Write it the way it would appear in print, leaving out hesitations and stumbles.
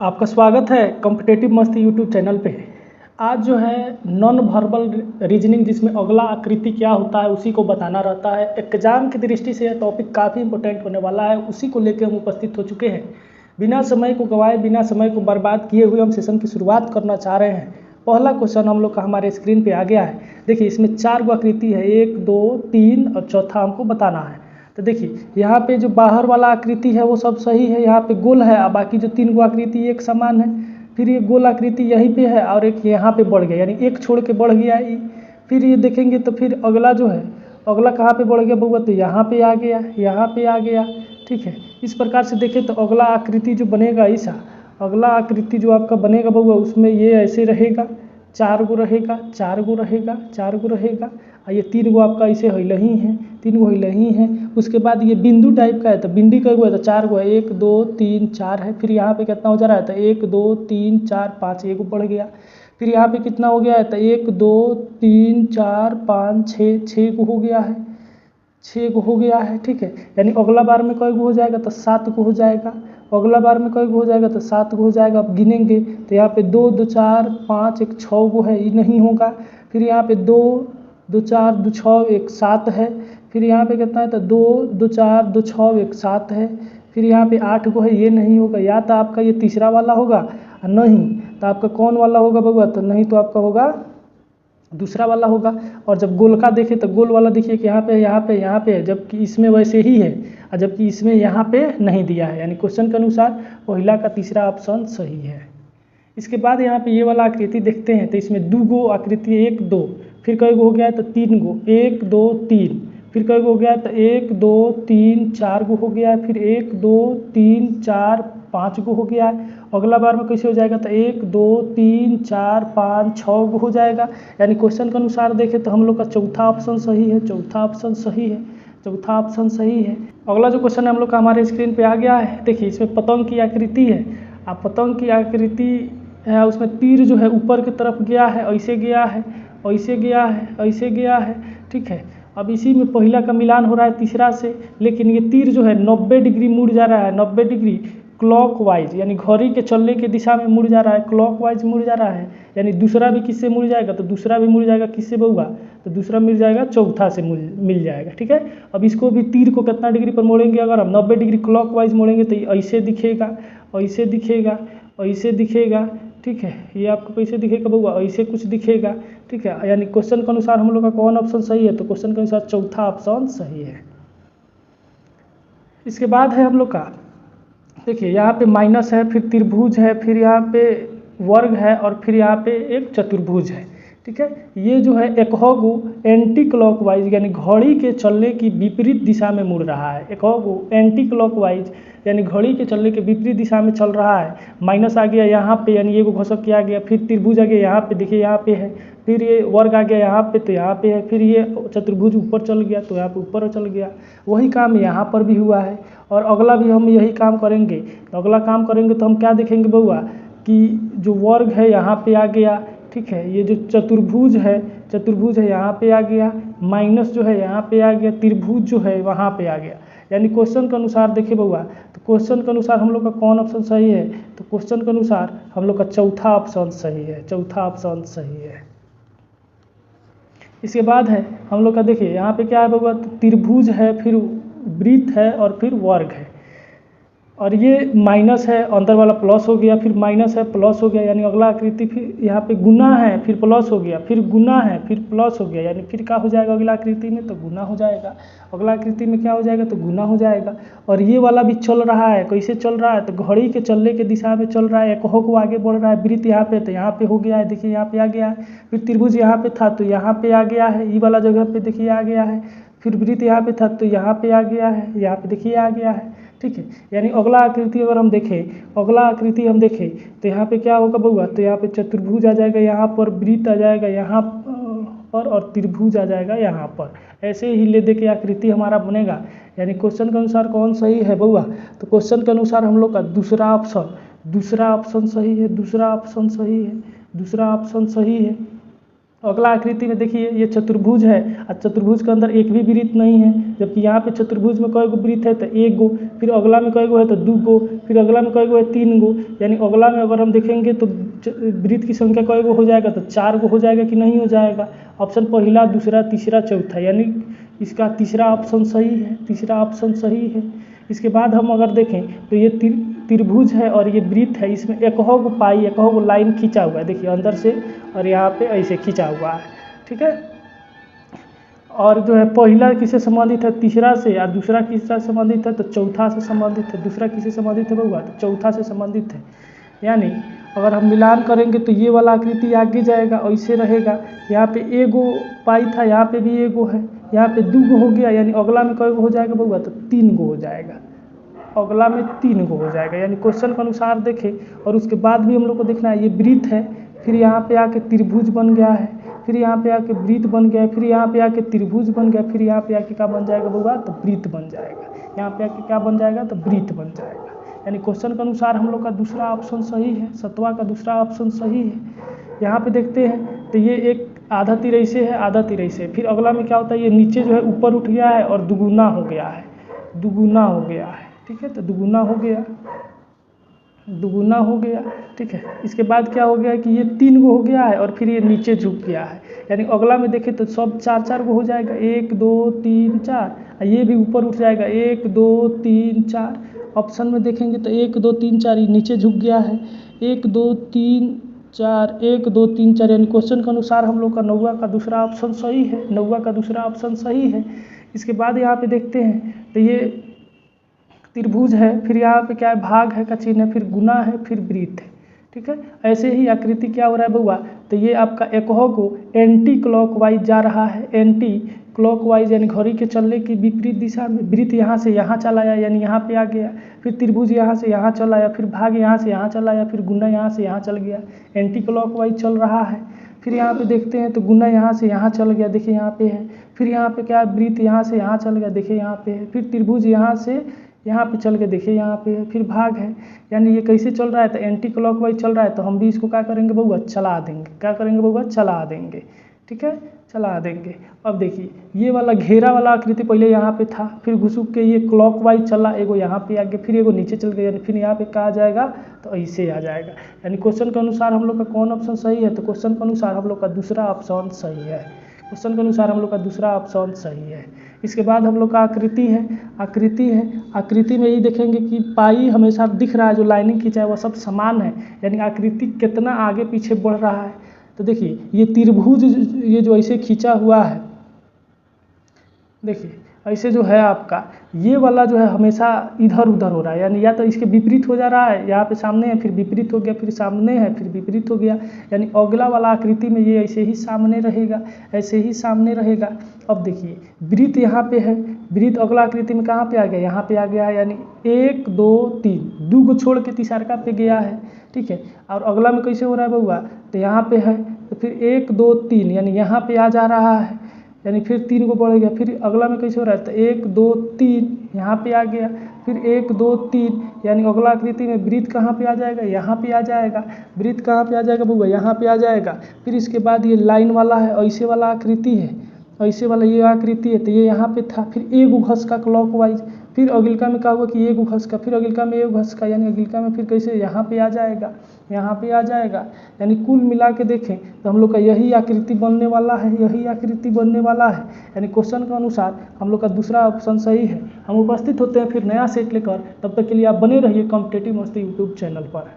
आपका स्वागत है कॉम्पिटेटिव मस्ती यूट्यूब चैनल पे। आज जो है नॉन वर्बल रीजनिंग जिसमें अगला आकृति क्या होता है उसी को बताना रहता है। एग्जाम की दृष्टि से यह टॉपिक काफ़ी इंपॉर्टेंट होने वाला है, उसी को लेकर हम उपस्थित हो चुके हैं। बिना समय को गंवाए, बिना समय को बर्बाद किए हुए हम सेशन की शुरुआत करना चाह रहे हैं। पहला क्वेश्चन हम लोग का हमारे स्क्रीन पर आ गया है। देखिए इसमें 4 गो आकृति है, 1 2 3 और चौथा हमको बताना है। तो देखिए यहाँ पे जो बाहर वाला आकृति है वो सब सही है, यहाँ पे गोल है, और बाकी जो 3 गो आकृति एक समान है। फिर ये गोल आकृति यहीं पे है और एक यहाँ पे बढ़ गया, यानी एक छोड़ के बढ़ गया ये। फिर ये देखेंगे तो फिर अगला जो है, अगला कहाँ पे बढ़ गया बउआ, तो यहाँ पे आ गया, यहाँ पे आ गया। ठीक है, इस प्रकार से देखें तो अगला आकृति जो बनेगा ऐसा, अगला आकृति जो आपका बनेगा बउआ उसमें ये ऐसे रहेगा, 4 गो रहेगा, 4 गो रहेगा, 4 गो रहेगा, और ये 3 गो आपका ऐसे हिले ही हैं, 3 गो हिले ही हैं। उसके बाद ये बिंदु टाइप का है, तो बिंदी का है तो 4 गो है, 1 2 3 4 है। फिर यहाँ पे कितना हो जा रहा है, तो 1 2 3 4 5, एक बढ़ गया। फिर यहाँ पे कितना हो गया है, तो 1 2 3 4 5 6, 6 गो हो गया है, 6 गो हो गया है। ठीक है, यानी अगला बार में कई गो हो जाएगा, तो 7 गो हो जाएगा। अगला बार में कई गो हो जाएगा, तो 7 गो हो जाएगा। अब गिनेंगे तो यहाँ पे 2 2 4 5 1 6 गो है, ये नहीं होगा। फिर यहाँ पे 2 2 4 2 6 1 7 है। फिर यहाँ पे कितना है, तो 2 2 4 2 6 1 7 है। फिर यहाँ पे 8 गो है, ये नहीं होगा। या तो आपका ये तीसरा वाला होगा, और नहीं तो आपका कौन वाला होगा बउआ, तो नहीं तो आपका होगा दूसरा वाला होगा। और जब गोल का देखें तो गोल वाला देखिए कि यहाँ पे यहाँ पे यहाँ पे है, जबकि इसमें वैसे ही है, और जबकि इसमें यहाँ पे नहीं दिया है। यानी क्वेश्चन के अनुसार पहला का तीसरा ऑप्शन सही है। इसके बाद यहाँ पे ये वाला आकृति देखते हैं, तो इसमें 2 गो आकृति, 1 2, फिर कई गो हो गया है, तो 3 गो, 1 2 3, फिर कई गो हो गया है, तो 1 2 3 4 गो हो गया है। फिर 1 2 3 4 5 गो हो गया है। अगला बार में कैसे हो जाएगा, तो 1 2 3 4 5 6 गो हो जाएगा। यानी क्वेश्चन के अनुसार देखें तो हम लोग का चौथा ऑप्शन सही है, चौथा ऑप्शन सही है, चौथा ऑप्शन सही है। अगला जो क्वेश्चन है हम लोग का हमारे स्क्रीन पे आ गया है। देखिए इसमें पतंग की आकृति है, आप पतंग की आकृति है, उसमें तीर जो है ऊपर की तरफ गया है, ऐसे गया है, ऐसे गया है, ऐसे गया है। ठीक है, अब इसी में पहला का मिलान हो रहा है तीसरा से, लेकिन ये तीर जो है 90 डिग्री मुड़ जा रहा है, 90 डिग्री क्लॉकवाइज, यानी घड़ी के चलने की दिशा में मुड़ जा रहा है, क्लॉकवाइज मुड़ जा रहा है। यानी दूसरा भी किससे मुड़ जाएगा, तो दूसरा भी मुड़ जाएगा किससे बउआ, तो दूसरा मिल जाएगा चौथा से मिल जाएगा। ठीक है, अब इसको भी तीर को कितना डिग्री पर मोड़ेंगे, अगर हम 90 डिग्री क्लॉकवाइज मोड़ेंगे तो ऐसे दिखेगा, ऐसे दिखेगा, ऐसे दिखेगा। ठीक है, ये आपको कैसे दिखेगा बउआ, ऐसे कुछ दिखेगा। ठीक है, यानी क्वेश्चन के अनुसार हम लोग का कौन ऑप्शन सही है, तो क्वेश्चन के अनुसार चौथा ऑप्शन सही है। इसके बाद है हम लोग का, देखिए यहाँ पे माइनस है, फिर त्रिभुज है, फिर यहाँ पे वर्ग है, और फिर यहाँ पे एक चतुर्भुज है। ठीक है, ये जो है एकहगो एंटी क्लॉकवाइज, यानी घड़ी के चलने की विपरीत दिशा में मुड़ रहा है। एकहगो एंटी क्लॉकवाइज यानी घड़ी के चलने के विपरीत दिशा में चल रहा है। माइनस आ गया यहाँ पे, यानी ये को घोषक किया गया। फिर त्रिभुज आ गया यहाँ पे, देखिए यहाँ पे है। फिर ये वर्ग आ गया यहाँ पे, तो यहाँ पे है। फिर ये चतुर्भुज ऊपर चल गया, तो यहाँ पे ऊपर चल गया। वही काम यहाँ पर भी हुआ है, और अगला भी हम यही काम करेंगे। तो अगला काम करेंगे तो हम क्या देखेंगे बउआ, कि जो वर्ग है यहाँ पे आ गया। ठीक है, ये जो चतुर्भुज है, चतुर्भुज है यहाँ पे आ गया, माइनस जो है यहाँ पे आ गया, त्रिभुज जो है वहाँ पे आ गया। यानी क्वेश्चन के अनुसार देखिए बउआ, तो क्वेश्चन के अनुसार हम लोग का कौन ऑप्शन सही है, तो क्वेश्चन के अनुसार हम लोग का चौथा ऑप्शन सही है, चौथा ऑप्शन सही है। इसके बाद है हम लोग का, देखिए यहाँ पे क्या है बउआ, तो त्रिभुज है, फिर वृत्त है, और फिर वर्ग है, और ये माइनस है, अंदर वाला प्लस हो गया, फिर माइनस है, प्लस हो गया। यानी अगला आकृति फिर यहाँ पे गुना है, फिर प्लस हो गया, फिर गुना है, फिर प्लस हो गया। यानी फिर क्या हो जाएगा अगला आकृति में, तो गुना हो जाएगा। अगला आकृति में क्या हो जाएगा, तो गुना हो जाएगा। और ये वाला भी चल रहा है, कैसे चल रहा है, तो घड़ी के चलने के दिशा में चल रहा है, एकहो को आगे बढ़ रहा है। वृत्त यहाँ पे, तो यहाँ पे हो गया है, देखिए यहाँ पे आ गया है। फिर त्रिभुज यहाँ पे था, तो यहाँ पे आ गया है, ये वाला जगह पे देखिए आ गया है। फिर वृत्त यहाँ पे था, तो यहाँ पे आ गया है, यहाँ पे देखिए आ गया है। ठीक है, यानी अगला आकृति अगर हम देखें, अगला आकृति हम देखें तो यहाँ पे क्या होगा बउआ, तो यहाँ पे चतुर्भुज आ जाएगा, यहाँ पर वृत्त आ जाएगा यहाँ पर, और त्रिभुज आ जाएगा यहाँ पर। ऐसे ही ले दे के आकृति हमारा बनेगा। यानी क्वेश्चन के अनुसार कौन सही है बउआ, तो क्वेश्चन के अनुसार हम लोग का दूसरा ऑप्शन सही है, दूसरा ऑप्शन सही है, दूसरा ऑप्शन सही है। अगला आकृति में देखिए ये चतुर्भुज है और चतुर्भुज के अंदर एक भी वृत्त नहीं है, जबकि यहाँ पे चतुर्भुज में कई गो वृत्त है तो एक गो, फिर अगला में कई गो है तो दो गो, फिर अगला में कई गो है तीन गो। यानी अगला में अगर हम देखेंगे तो वृत्त की संख्या कई गो हो जाएगा तो चार गो हो जाएगा कि नहीं हो जाएगा। ऑप्शन पहला, दूसरा, तीसरा, चौथा, यानी इसका तीसरा ऑप्शन सही है, तीसरा ऑप्शन सही है। इसके बाद हम अगर देखें तो ये त्रिभुज है और ये वृत्त है, इसमें एकहो को पाई, एकहो को लाइन खींचा हुआ है, देखिए अंदर से और यहाँ पे ऐसे खींचा हुआ है, ठीक है। और जो है पहला किससे संबंधित है, तीसरा से, और दूसरा किससे संबंधित है तो चौथा से संबंधित है। दूसरा किससे संबंधित है बउआ तो चौथा से संबंधित है। यानी अगर हम मिलान करेंगे तो ये वाला आकृति आगे जाएगा, ऐसे रहेगा। यहाँ पे एगो पाई था, यहाँ पे भी एगो है, यहाँ पे दो गो हो गया, यानी अगला में कई गो हो जाएगा बउआ तो तीन गो हो जाएगा, अगला में तीन गो हो जाएगा। यानी क्वेश्चन के अनुसार देखें। और उसके बाद भी हम लोग को देखना है, ये वृत्त है, फिर यहाँ पे आके त्रिभुज बन गया है, फिर यहाँ पे आके वृत्त बन गया है, फिर यहाँ पे आके त्रिभुज बन गया, फिर यहाँ पे आके क्या बन जाएगा बउआ तो वृत्त बन जाएगा। यहाँ पे आके क्या बन जाएगा तो वृत्त बन जाएगा। यानी क्वेश्चन के अनुसार हम लोग का दूसरा ऑप्शन सही है, सतवा का दूसरा ऑप्शन सही है। यहाँ पे देखते हैं तो ये एक आधा तीर ऐसे है, आधा तीर ऐसे है। फिर अगला में क्या होता है, ये नीचे जो है ऊपर उठ गया है और दुगुना हो गया है, दुगुना हो गया है, ठीक है। तो दुगुना हो गया, दुगुना हो गया, ठीक है। इसके बाद क्या हो गया कि ये तीन गो हो गया है और फिर ये नीचे झुक गया है। यानी अगला में देखें तो सब चार चार गो हो जाएगा, एक दो तीन चार, ये भी ऊपर उठ जाएगा, एक दो तीन चार। ऑप्शन में देखेंगे तो एक दो तीन चार, ये नीचे झुक गया है, एक दो तीन चार, एक दो तीन चार। यानी क्वेश्चन के अनुसार हम लोग का नौवा का दूसरा ऑप्शन सही है, नौवा का दूसरा ऑप्शन सही है। इसके बाद यहाँ पे देखते हैं तो ये त्रिभुज है, फिर यहाँ पे क्या है भाग है का चिन्ह है, फिर गुना है, फिर वृत्त है, ठीक है। ऐसे ही आकृति क्या हो रहा है बउआ तो ये आपका एकहो को एंटी क्लॉकवाइज जा रहा है, एंटी क्लॉकवाइज यानी घड़ी के चलने की विपरीत दिशा में। वृत्त यहाँ से यहाँ चला आया यानी यहाँ पे आ गया, फिर त्रिभुज यहाँ से यहाँ चला आया, फिर भाग यहाँ से यहाँ चला आया, फिर गुना यहाँ से यहाँ चल गया, एंटी क्लॉकवाइज चल रहा है। फिर यहाँ पे देखते हैं तो गुना यहाँ से यहाँ चल गया, देखिए यहाँ पे है। फिर यहाँ पे क्या है वृत्त यहाँ से यहाँ चल गया, देखिए यहाँ पे है। फिर त्रिभुज यहाँ से यहाँ पे चल के देखिए यहाँ पे है, फिर भाग है। यानी ये कैसे चल रहा है तो एंटी क्लॉकवाइज चल रहा है, तो हम भी इसको क्या करेंगे बउआ चला देंगे, क्या करेंगे बउआ चला देंगे, ठीक है, चला देंगे। अब देखिए ये वाला घेरा वाला आकृति पहले यहाँ पे था, फिर घुसुक के ये क्लॉकवाइज चला, एगो यहाँ पे आ गया, फिर एगो नीचे चल गया, यानी फिर यहाँ पे कहाँ जाएगा तो ऐसे आ जाएगा। यानी क्वेश्चन के अनुसार हम लोग का कौन ऑप्शन सही है तो क्वेश्चन के अनुसार हम लोग का दूसरा ऑप्शन सही है, क्वेश्चन के अनुसार हम लोग का दूसरा ऑप्शन सही है। इसके बाद हम लोग का आकृति है, आकृति है, आकृति में ये देखेंगे कि पाई हमेशा दिख रहा है, जो लाइनिंग खींचा है वो सब समान है, यानी आकृति कितना आगे पीछे बढ़ रहा है। तो देखिए ये त्रिभुज ये जो ऐसे खींचा हुआ है, देखिए ऐसे जो है आपका ये वाला जो है हमेशा इधर उधर हो रहा है, यानी या तो इसके विपरीत हो जा रहा है, यहाँ पे सामने है फिर विपरीत हो गया, फिर सामने है फिर विपरीत हो गया। यानी अगला वाला आकृति में ये ऐसे ही सामने रहेगा, ऐसे ही सामने रहेगा। अब देखिए वृत्त यहाँ पे है, वृत्त अगला आकृति में कहाँ पे आ गया, यहाँ पे आ गया है, यानी एक दो तीन, दो को छोड़ के तीसरा पे गया है, ठीक है। और अगला में कैसे हो रहा है बउआ तो यहाँ पे है, तो फिर एक दो तीन यानी यहाँ पे आ जा रहा है, यानी फिर तीन को बढ़ गया। फिर अगला में कैसे हो रहा है तो एक दो तीन यहाँ पे आ गया, फिर एक दो तीन, यानी अगला आकृति में वृत्त कहाँ पे आ जाएगा, यहाँ पे आ जाएगा। वृत्त कहाँ पे आ जाएगा बउआ, यहाँ पे आ जाएगा। फिर इसके बाद ये लाइन वाला है, ऐसे वाला आकृति है, ऐसे वाला ये आकृति है, तो ये यहाँ पे था। फिर एक घस का क्लॉकवाइज, फिर अगिलका में क्या हुआ कि एक घस का, फिर अगिलका में एक घस का, यानी अगिलका में फिर कैसे यहाँ पे आ जाएगा, यहाँ पे आ जाएगा। यानी कुल मिला के देखें तो हम लोग का यही आकृति बनने वाला है, यही आकृति बनने वाला है। यानी क्वेश्चन के अनुसार हम लोग का दूसरा ऑप्शन सही है। हम उपस्थित होते हैं फिर नया सेट लेकर, तब तक के लिए आप बने रहिए कॉम्पिटिटिव मस्ती यूट्यूब चैनल पर।